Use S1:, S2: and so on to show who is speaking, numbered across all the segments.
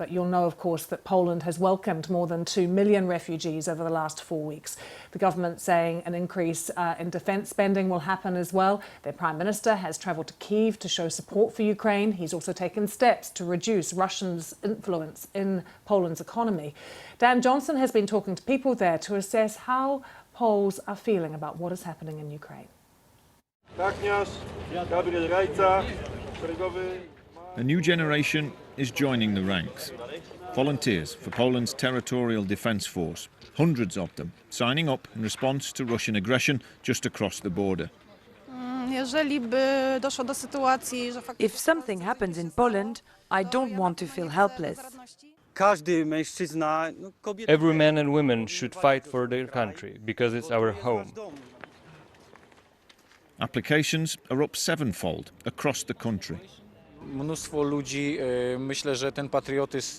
S1: But you'll know, of course, that Poland has welcomed more than 2 million refugees over the last 4 weeks. The government saying an increase in defence spending will happen as well. Their Prime Minister has travelled to Kyiv to show support for Ukraine. He's also taken steps to reduce Russia's influence in Poland's economy. Dan Johnson has been talking to people there to assess how Poles are feeling about what is happening in Ukraine.
S2: A new generation is joining the ranks. Volunteers for Poland's territorial defence force, hundreds of them, signing up in response to Russian aggression just across the border.
S3: If something happens in Poland, I don't want to feel helpless.
S4: Every man and woman should fight for their country, because it's our home.
S2: Applications are up sevenfold across the country.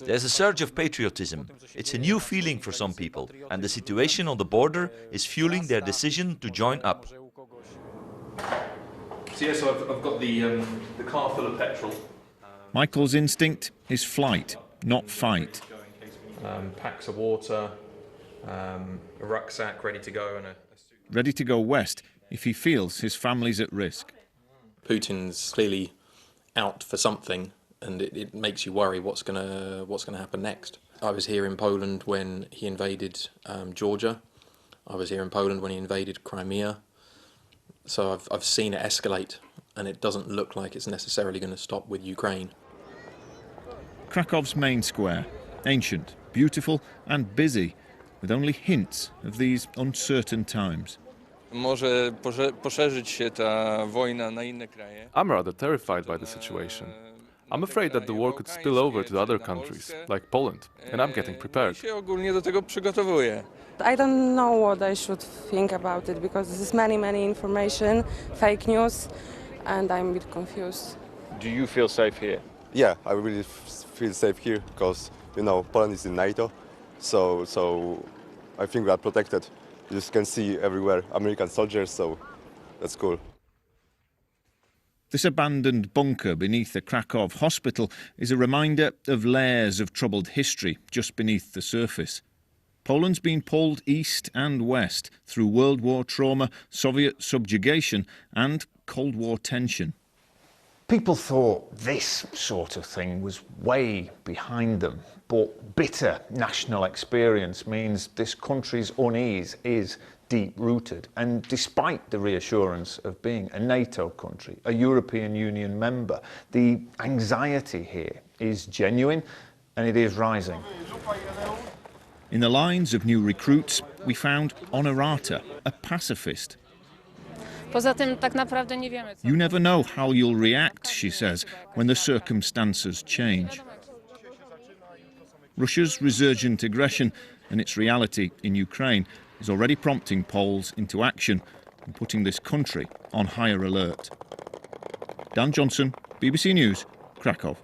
S5: There's a surge of patriotism. It's a new feeling for some people, and the situation on the border is fueling their decision to join up.
S6: So yeah, I've got the car full of petrol.
S2: Michael's instinct is flight, not fight.
S6: Packs of water, a rucksack ready to go, and a suit.
S2: Ready to go west if he feels his family's at risk.
S7: Putin's clearly out for something, and it makes you worry what's gonna happen next. I was here in Poland when he invaded Georgia. I was here in Poland when he invaded Crimea. So I've seen it escalate, and it doesn't look like it's necessarily going to stop with Ukraine.
S2: Krakow's main square, ancient, beautiful and busy, with only hints of these uncertain times.
S8: I'm rather terrified by the situation. I'm afraid that the war could spill over to other countries, like Poland, and I'm getting prepared.
S9: I don't know what I should think about it, because this is many information, fake news, and I'm a bit confused.
S4: Do you feel safe here?
S10: Yeah, I really feel safe here, because, you know, Poland is in NATO, so I think we are protected. You just can see everywhere American soldiers, so that's cool.
S2: This abandoned bunker beneath the Krakow hospital is a reminder of layers of troubled history just beneath the surface. Poland's been pulled east and west through World War trauma, Soviet subjugation and Cold War tension.
S11: People thought this sort of thing was way behind them, but bitter national experience means this country's unease is deep-rooted, and despite the reassurance of being a NATO country, a European Union member, the anxiety here is genuine and it is rising.
S2: In the lines of new recruits, we found Honorata, a pacifist. You never know how you'll react, she says, when the circumstances change. Russia's resurgent aggression and its reality in Ukraine is already prompting Poles into action and putting this country on higher alert. Dan Johnson, BBC News, Krakow.